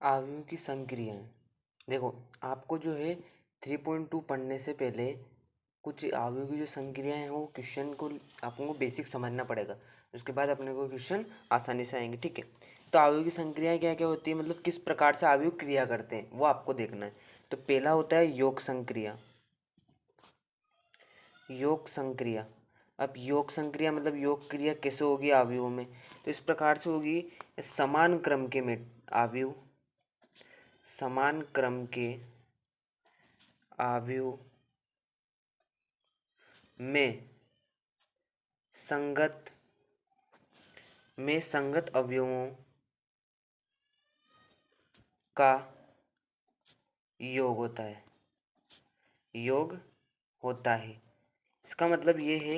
आयु की संक्रियाएं। देखो, आपको जो है 3.2 पढ़ने से पहले कुछ आयु की जो संक्रियाएं हैं वो क्वेश्चन को आपको बेसिक समझना पड़ेगा। उसके बाद अपने को क्वेश्चन आसानी से आएंगे। ठीक है, तो आयु की संक्रियाएं क्या क्या होती है, मतलब किस प्रकार से आयु क्रिया करते हैं वो आपको देखना है। तो पहला होता है योग संक्रिया। योग संक्रिया, अब योग संक्रिया मतलब योग क्रिया कैसे होगी आयु में, तो इस प्रकार से होगी। समान क्रम के में आयु, समान क्रम के आयु में संगत अवयवों का योग होता है। योग होता है, इसका मतलब ये है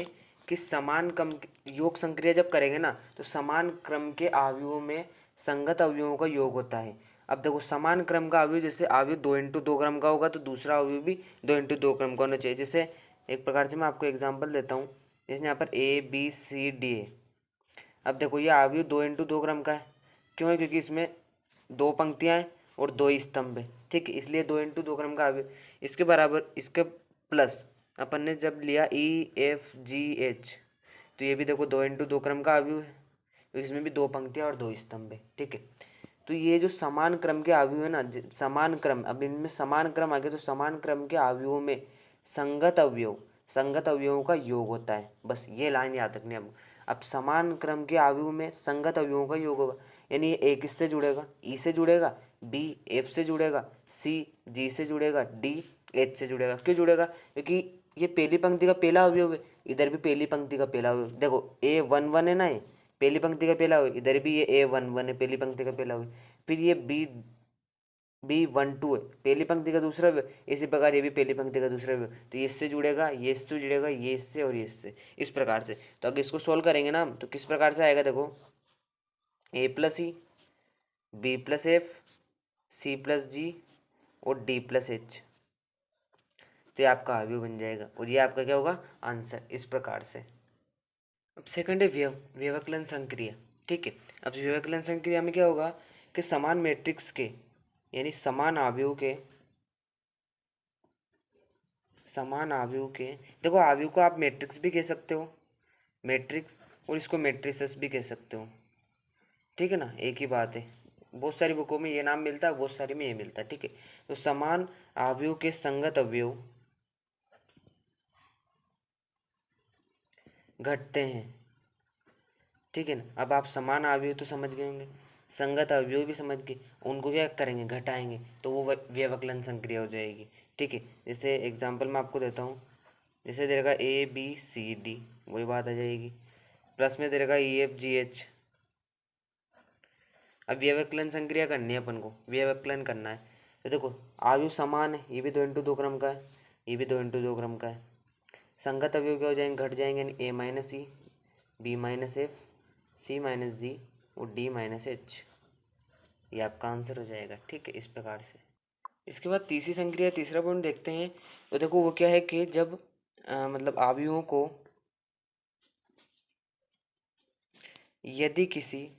कि समान क्रम योग संक्रिया जब करेंगे ना तो समान क्रम के अवयवों में संगत अवयवों का योग होता है। अब देखो, समान क्रम का अवयव, जैसे अवयव 2 × 2 क्रम का होगा तो दूसरा अवयव भी 2 × 2 क्रम का होना चाहिए। जैसे एक प्रकार से मैं आपको एग्जांपल देता हूँ, जैसे यहाँ पर ABCD है। अब देखो, ये अवयव 2 × 2 क्रम का है। क्यों है? क्योंकि इसमें 2 पंक्तियाँ हैं और 2 स्तंभ है। ठीक है, इसलिए 2 × 2 क्रम का अवयव। इसके बराबर, इसके प्लस अपन ने जब लिया EFGH, तो ये भी देखो 2 × 2 क्रम का अवयव है। तो इसमें भी 2 पंक्तियाँ और 2 स्तंभ है। ठीक है, तो ये जो समान क्रम के अवयव है ना, समान क्रम, अब इनमें समान क्रम आ गया तो समान क्रम के अवयवों में संगत अवयवों का योग होता है। बस ये लाइन याद रखनी है आपको। अब समान क्रम के अवयव में संगत अवयवों का योग होगा, यानी ये A किससे जुड़ेगा, E से जुड़ेगा, B F से जुड़ेगा, C G से जुड़ेगा, D H से जुड़ेगा। क्यों जुड़ेगा? क्योंकि ये पहली पंक्ति का पहला अवयव है, इधर भी पहली पंक्ति का पहला अवयव। देखो A11 है ना, ये पहली पंक्ति का पहला अवयव, इधर भी ये A11 है, पहली पंक्ति का पहला अवयव। फिर ये B12 है, पहली पंक्ति का दूसरा अवयव। इसी प्रकार ये भी पहली पंक्ति का दूसरा अवयव। तो ये इससे जुड़ेगा, ये इससे जुड़ेगा, ये इससे और ये इससे, इस प्रकार से। तो अगर इसको सोल्व करेंगे ना हम, तो किस प्रकार से आएगा, देखो A+E, B+F, C+G और D+H। तो ये आपका अवयव बन जाएगा और ये आपका क्या होगा, आंसर, इस प्रकार से। अब सेकंड है व्यवकलन संक्रिया। ठीक है, अब व्यवकलन संक्रिया में क्या होगा कि समान मैट्रिक्स के, यानी समान आव्यूह के, देखो आव्यूह को आप मैट्रिक्स भी कह सकते हो, मैट्रिक्स, और इसको मैट्रिसेस भी कह सकते हो। ठीक है ना, एक ही बात है। बहुत सारी बुकों में ये नाम मिलता है, बहुत सारी में ये मिलता है। ठीक है, तो समान आव्यूह के संगत अवयव घटते हैं। ठीक है ना, अब आप समान अवयव तो समझ गए होंगे, संगत अवयव भी समझ गए, उनको क्या करेंगे, घटाएंगे, तो वो व्यवकलन संक्रिया हो जाएगी। ठीक है, जैसे एग्जांपल मैं आपको देता हूँ, जैसे दे रहेगा ABCD, वही बात आ जाएगी, प्लस में दे रहेगा EFGH। अब व्यवकलन संक्रिया करनी है अपन को, व्यवकलन करना है। तो देखो, आयु समान है, ये भी 2 × 2 क्रम का है, ये भी 2 × 2 क्रम का है। संगत अवयव क्या हो जाएंगे, घट जाएंगे, A-E, B-F, C-G और D-H। ये आपका आंसर हो जाएगा। ठीक है, इस प्रकार से। इसके बाद तीसरी संक्रिया, तीसरा पॉइंट देखते हैं। तो देखो, वो क्या है कि जब मतलब अवयवों को यदि किसी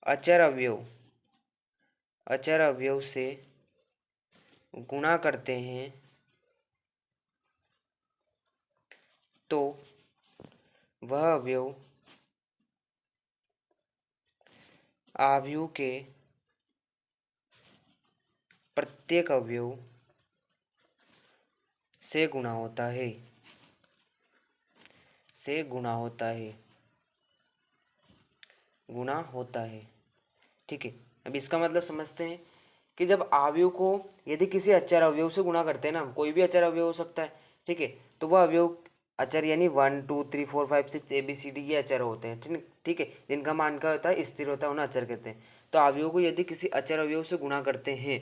अचर अवयव से गुणा करते हैं तो वह अवयव आव्यूह के प्रत्येक अवयव से गुणा होता है, गुणा होता है। ठीक है, अब इसका मतलब समझते हैं कि जब अवयव को यदि किसी अचर अवयव से गुणा करते हैं ना, कोई भी अचर अवयव हो सकता है। ठीक है, तो वह अवयव अचर, यानी 1 2 3 4 5 6 ABCD ये अचर होते हैं। ठीक है, जिनका मान क्या होता है, स्थिर होता है, उन्हें अचर कहते हैं। तो अवयव को यदि किसी अचर अवयव से गुणा करते हैं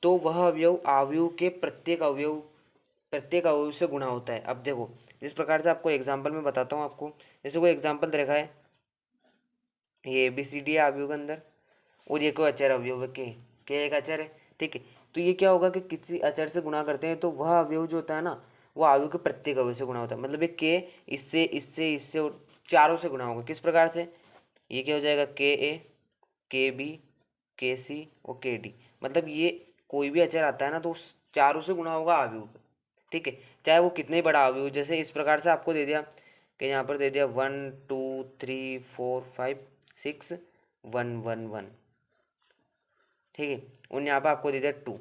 तो वह अवयव आव्यूह के प्रत्येक अवयव से गुणा होता है। अब देखो, जिस प्रकार से आपको एग्जाम्पल में बताता हूँ आपको, जैसे कोई एग्जाम्पल दे रखा है, ये ABCD है आव्यूह के अंदर, और ये कोई अचर अवयव है, के एक अचर है। ठीक है, तो ये क्या होगा कि किसी अचर से गुणा करते हैं तो वह अवयव जो होता है ना, वो अवयव के प्रत्येक अवयव से गुणा होता है। मतलब ये के इससे इससे इससे और चारों से गुणा होगा। किस प्रकार से, ये क्या हो जाएगा, के ए, के बी, के सी और के डी। मतलब ये कोई भी अचर आता है ना तो उस चारों से गुणा होगा अवयव पे, ठीक है, चाहे वो कितने ही बड़ा अवयव। जैसे इस प्रकार से आपको दे दिया कि यहाँ पर दे दिया 1 2 3 4 5 6 1 1 1, ठीक है, और यहाँ पर आपको दे दिया 2।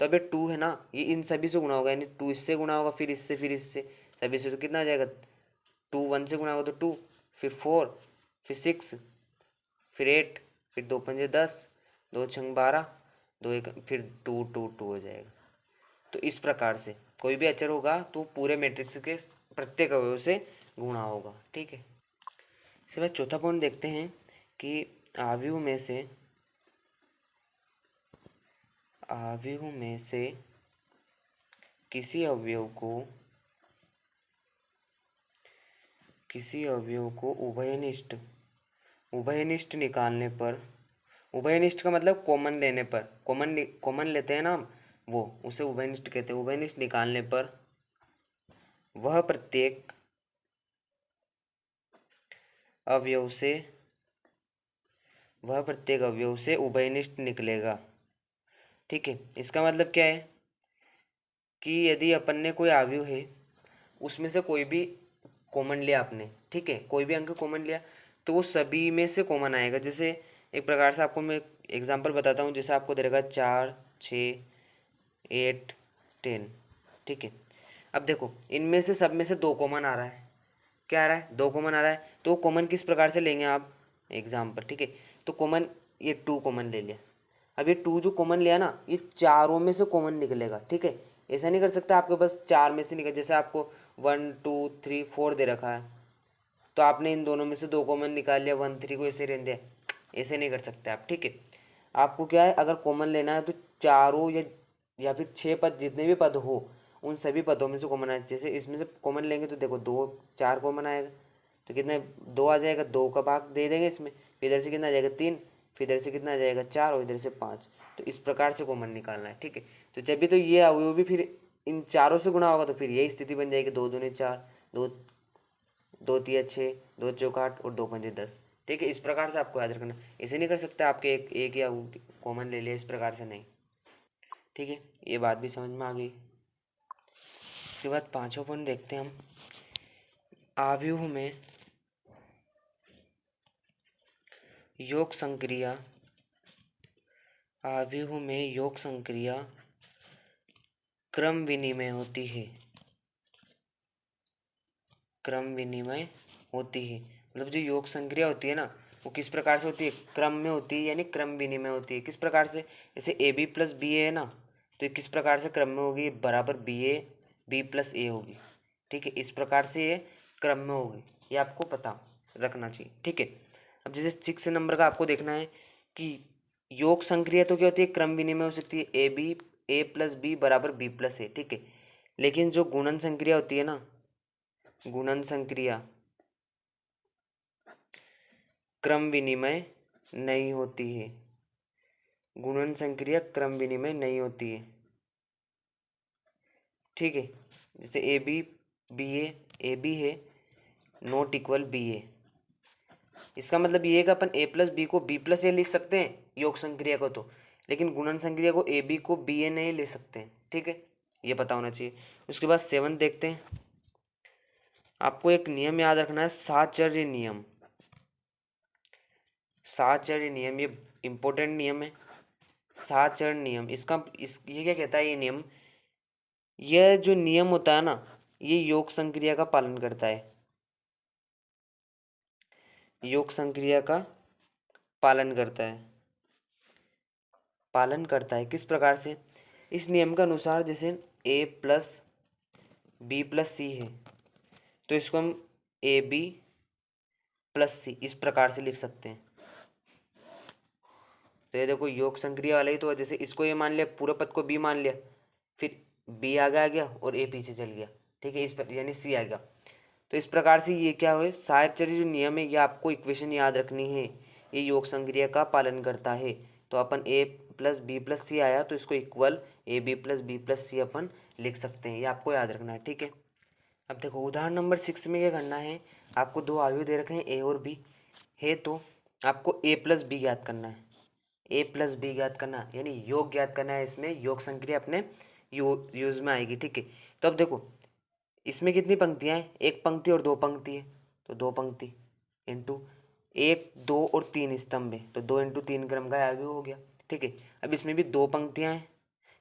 तो अब ये 2 है ना, ये इन सभी से गुणा होगा, यानी 2 इससे गुणा होगा, फिर इससे, फिर इससे, सभी से, तो कितना आ जाएगा, 2 1 से गुणा होगा तो 2, फिर 4, फिर 6, फिर 8, फिर 2 पंजे 10, 2 छंग 12, 2 एक, फिर 2 2 2 हो जाएगा। तो इस प्रकार से कोई भी अचर होगा तो पूरे मैट्रिक्स के प्रत्येक अवयव से गुणा होगा, ठीक है। इसके बाद चौथा पॉइंट देखते हैं कि अवयव में से किसी अवयव को उभयनिष्ठ निकालने पर, उभयनिष्ठ का मतलब कॉमन लेने पर, कॉमन लेते हैं ना हम, वो उसे उभयनिष्ठ कहते हैं। उभयनिष्ठ निकालने पर वह प्रत्येक अवयव से उभयनिष्ठ निकलेगा, ठीक है। इसका मतलब क्या है कि यदि अपन ने कोई अवयव है, उसमें से कोई भी कॉमन लिया आपने, ठीक है, कोई भी अंक कॉमन लिया तो वो सभी में से कॉमन आएगा। जैसे एक प्रकार से आपको मैं एग्जांपल बताता हूँ, जैसे आपको दे रहेगा 4 6 8 10, ठीक है। अब देखो इनमें से सब में से 2 कॉमन आ रहा है, क्या आ रहा है, 2 कॉमन आ रहा है, तो कॉमन किस प्रकार से लेंगे आप, एग्जाम्पल, ठीक है। तो कॉमन ये 2 कॉमन ले लिया। अब ये 2 जो कॉमन लिया ना, ये चारों में से कॉमन निकलेगा, ठीक है। ऐसा नहीं कर सकता आपके पास 4 में से निकल, जैसे आपको 1 2 3 4 दे रखा है तो आपने इन दोनों में से 2 कॉमन निकाल लिया, 1 3 को ऐसे रहने दिया, ऐसे नहीं कर सकते आप, ठीक है। आपको क्या है, अगर कॉमन लेना है तो चारों या फिर 6 पद, जितने भी पद हो उन सभी पदों में से कॉमन आए। जैसे इसमें से कॉमन लेंगे तो देखो 2 4 कॉमन आएगा, तो कितना 2 आ जाएगा, 2 का भाग दे देंगे इसमें, फिर इधर से कितना आ जाएगा 3, फिर इधर से कितना आ जाएगा 4 और इधर से 5। तो इस प्रकार से कॉमन निकालना है, ठीक है। तो जब भी तो ये अवयव भी फिर इन चारों से गुणा होगा तो फिर यही स्थिति बन जाएगी, 2 दूनी 4, 2 2 तिया 6, 2 चौक 8 और 2 पंजे 10, ठीक है। इस प्रकार से आपको याद रखना, ऐसे नहीं कर सकते आपके एक या कॉमन ले लिया, इस प्रकार से नहीं, ठीक है। ये बात भी समझ में आ गई। इसके बाद पांचवा पॉइंट देखते हैं हम, आव्यूह में योग संक्रिया, आव्यूह में योग संक्रिया क्रम विनिमय होती है, क्रम विनिमय होती है। मतलब जो योग संक्रिया होती है ना, वो किस प्रकार से होती है, क्रम में होती है, यानी क्रम विनिमय होती है। किस प्रकार से, जैसे ए बी प्लस बी ए है ना, तो ये किस प्रकार से क्रम में होगी, बराबर बी ए बी प्लस ए होगी, ठीक है। इस प्रकार से ये क्रम में होगी, ये आपको पता रखना चाहिए, ठीक है। अब जैसे 6 नंबर का आपको देखना है कि योग संक्रिया तो क्या होती है, क्रम विनिमय हो सकती है, ए प्लस बी बराबर बी प्लस ए, ठीक है। लेकिन जो गुणन संक्रिया होती है ना, गुणन संक्रिया क्रम विनिमय नहीं होती है, गुणन संक्रिया क्रम विनिमय नहीं होती है, ठीक है। जैसे ए बी है नॉट इक्वल बी ए, इसका मतलब ये है कि अपन ए प्लस बी को बी प्लस ए लिख सकते हैं योग संक्रिया को, तो लेकिन गुणन संक्रिया को ए बी को बी ए नहीं ले सकते हैं, ठीक है, ये पता होना चाहिए। उसके बाद 7 देखते हैं, आपको एक नियम याद रखना है, साहचर्य नियम। साहचर्य नियम ये इंपॉर्टेंट नियम है, साहचर्य नियम। ये क्या कहता है, ये नियम, यह जो नियम होता है ना, ये योग संक्रिया का पालन करता है, योग संक्रिया का पालन करता है, किस प्रकार से, इस नियम के अनुसार जैसे ए प्लस बी प्लस सी है तो इसको हम ए बी प्लस सी इस प्रकार से लिख सकते हैं। तो ये देखो योग संक्रिया वाला ही तो है, जैसे इसको ये मान लिया, पूरे पद को बी मान लिया, फिर बी आगे आ गया और ए पीछे चल गया, ठीक है, इस पर यानी सी आ गया। तो इस प्रकार से ये क्या हुए, साहचर्य जो नियम है, ये आपको इक्वेशन याद रखनी है, ये योग संक्रिया का पालन करता है। तो अपन ए प्लस बी प्लस सी आया तो इसको इक्वल ए बी प्लस सी अपन लिख सकते हैं, ये आपको याद रखना है, ठीक है। अब देखो उदाहरण नंबर 6 में क्या करना है, आपको 2 अवयव दे रखे हैं ए और बी है, तो आपको ए प्लस बी ज्ञात करना है, ए प्लस बी ज्ञात करना यानी योग ज्ञात करना है। इसमें योग संक्रिया अपने यूज में आएगी, ठीक है। तो अब देखो इसमें कितनी पंक्तियां हैं, एक पंक्ति और दो पंक्ति है, तो दो पंक्ति इंटू एक दो और तीन स्तंभ है, तो 2 × 3 क्रम का अवयव हो गया, ठीक है। अब इसमें भी दो पंक्तियां हैं,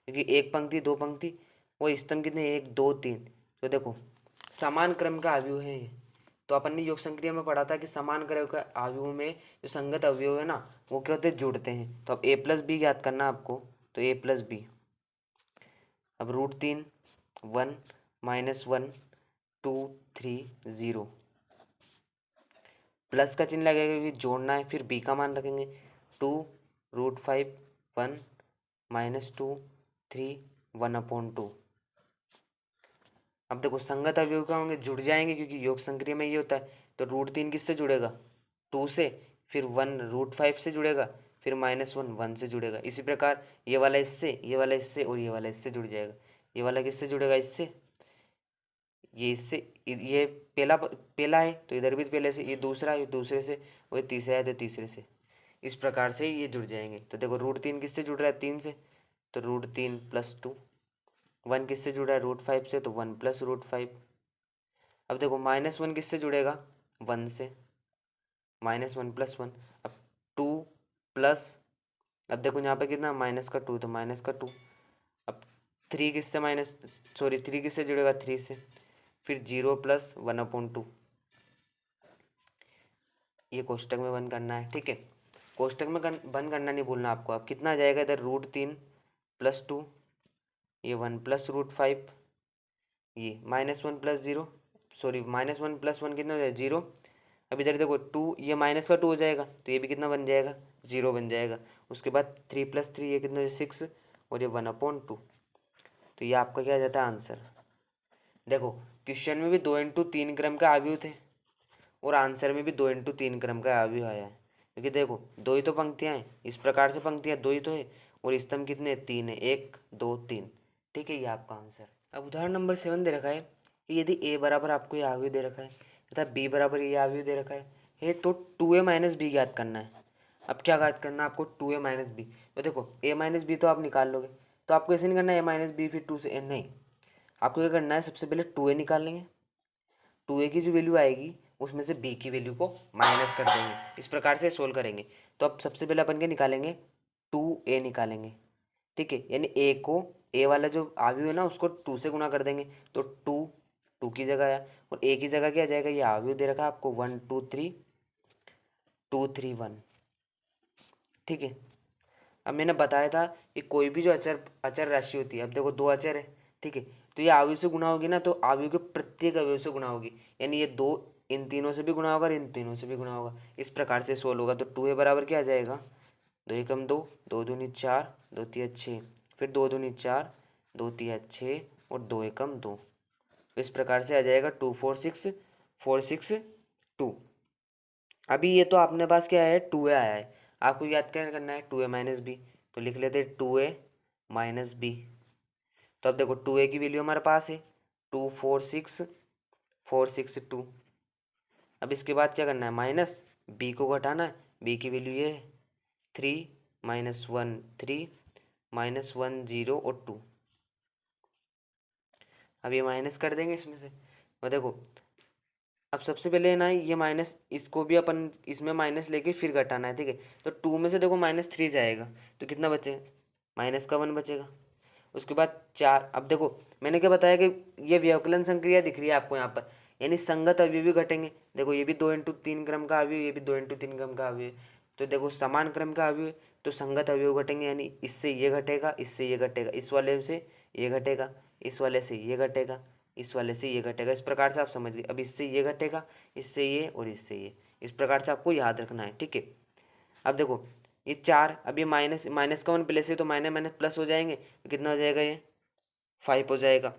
क्योंकि एक पंक्ति दो पंक्ति, वो स्तंभ कितने, 1 2 3। तो देखो समान क्रम का अवयव है ये। तो अपन ने योग संक्रिया में पढ़ा था कि समान क्रम का अवयव में जो संगत अवयव है ना, वो क्या होते हैं, जुड़ते हैं। तो अब ए प्लस बी ज्ञात करना आपको, तो ए प्लस बी। अब √3 1 -1 2 3 0, प्लस का चिन्ह लगेगा क्योंकि जोड़ना है, फिर बी का मान रखेंगे 2√5 1 -2 3 1/2। अब देखो संगत अवयव क्या होंगे, जुड़ जाएंगे, क्योंकि योग संक्रिया में ये होता है। तो √3 किससे जुड़ेगा, 2 से, फिर 1 √5 से जुड़ेगा, फिर -1 1 से जुड़ेगा। इसी प्रकार ये वाला इससे, ये वाला इससे और ये वाला इससे जुड़ जाएगा। ये वाला किससे जुड़ेगा, इससे, ये इससे, ये पहला पहला है तो इधर भी पहले से, ये दूसरा, ये दूसरे से, और ये तीसरा है तो तीसरे से। इस प्रकार से ये जुड़ जाएंगे। तो देखो √3 किससे जुड़ रहा है, 3 से, तो √3 + 2। 1 किससे जुड़ा है, √5 से, तो 1 + √5। अब देखो -1 किससे जुड़ेगा, 1 से, -1 + 1। अब 2 प्लस, अब देखो यहाँ पे कितना, -2, तो -2। अब 3 किससे -3 किससे जुड़ेगा, 3 से, फिर 0 + 1/2। ये कोष्टक में बंद करना है, ठीक है। कोष्टक में बंद करना नहीं भूलना आपको। अब कितना आ जाएगा इधर, √3 + 2, ये 1 + √5, ये -1 + 0, सॉरी -1 + 1 कितना हो जाएगा, 0। अब इधर देखो 2, ये -2 हो जाएगा, तो ये भी कितना बन जाएगा, 0 बन जाएगा। उसके बाद 3 + 3, ये कितना हो जाएगा, 6, और ये 1/2। तो ये आपका क्या आ जाता है आंसर। देखो क्वेश्चन में भी 2 × 3 क्रम का अवयव थे, और आंसर में भी 2 × 3 क्रम का अवयव आया है, क्योंकि देखो दो ही तो पंक्तियां हैं, इस प्रकार से पंक्तियां दो ही तो है, और स्तंभ कितने, 3 है, 1 2 3, ठीक है। ये आपका आंसर। अब उदाहरण नंबर 7 दे रखा है कि यदि a बराबर आपको ये अवयव दे रखा है तथा b बराबर ये अवयव दे रखा है तो 2a - b ज्ञात करना है। अब क्या ज्ञात करना है आपको, 2a - b। तो देखो a - b तो आप निकाल लोगे, तो आपको ऐसे नहीं करना है a - b फिर 2 से n, नहीं। आपको क्या करना है, सबसे पहले 2a निकाल लेंगे, 2a की जो वैल्यू आएगी उसमें से b की वैल्यू को माइनस कर देंगे। इस प्रकार से सोल्व करेंगे। तो अब सबसे पहले अपन क्या निकालेंगे, 2a निकालेंगे, ठीक है। यानी a को, a वाला जो अवयव है ना उसको 2 से गुणा कर देंगे, तो 2 की जगह आया, और a की जगह क्या आ जाएगा, ये अवयव दे रखा है आपको 1 2 3 2 3 1, ठीक है। अब मैंने बताया था कि कोई भी जो अचर अचर राशि होती है, अब देखो दो अचर है, ठीक है, तो ये अवयव से गुणा होगी ना, तो अवयव के प्रत्येक अवयव से गुणा होगी, यानी ये दो इन तीनों से भी गुणा होगा और इन तीनों से भी गुणा होगा। इस प्रकार से सोल्व होगा। तो 2a बराबर क्या आ जाएगा, 2 एकम 2, 2 दूनी 4, 2 तिया 6, फिर 2 दूनी 4, 2 तिया 6, और 2 एकम 2। इस प्रकार से आ जाएगा 2 4 6 4 6 2। अभी ये तो अपने पास क्या है, 2a आया है, आपको याद क्या करना है, 2a - b। तो लिख लेते 2a - b। तो अब देखो 2a की वैल्यू हमारे पास है 2 4 6 4 6 2। अब इसके बाद क्या करना है, माइनस b को घटाना है, b की वैल्यू ये है 3 -1 3 -1 0 और 2। अब ये माइनस कर देंगे इसमें से, और देखो अब सबसे पहले ना ये माइनस, इसको भी अपन इसमें माइनस लेके फिर घटाना है, ठीक है। तो 2 में से देखो -3 जाएगा, तो कितना बचेगा, -1 बचेगा। उसके बाद 4, अब देखो मैंने क्या बताया कि ये व्यवकलन संक्रिया दिख रही है आपको यहाँ पर, यानी संगत अवयव भी घटेंगे। देखो ये भी 2 × 3 क्रम का अवयव, ये भी 2 × 3 क्रम का अवयव। तो देखो समान क्रम का अवयव, तो संगत अवयव घटेंगे, यानी इससे ये घटेगा, इससे ये घटेगा, इस वाले से ये घटेगा, इस वाले से ये घटेगा, इस वाले से ये घटेगा। इस प्रकार से आप समझ गए। अब इससे ये घटेगा, इससे ये और इससे ये, इस प्रकार से आपको याद रखना है, ठीक है। अब देखो ये 4, अब ये माइनस माइनस का 1 प्लस है, तो माइनस माइनस प्लस हो जाएंगे, तो कितना हो जाएगा, ये 5 हो जाएगा,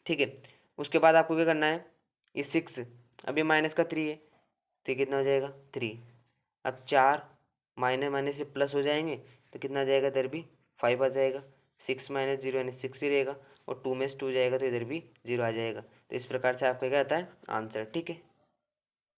ठीक है। उसके बाद आपको क्या करना है, ये 6, अब ये माइनस का 3 है, तो कितना हो जाएगा 3। अब 4 माइनस माइनस से प्लस हो जाएंगे, तो कितना आ जाएगा, इधर भी 5 आ जाएगा। 6 - 0 यानी 6 ही रहेगा, और 2 में से 2 जाएगा तो इधर भी 0 आ जाएगा। तो इस प्रकार से आपका क्या आता है आंसर, ठीक है।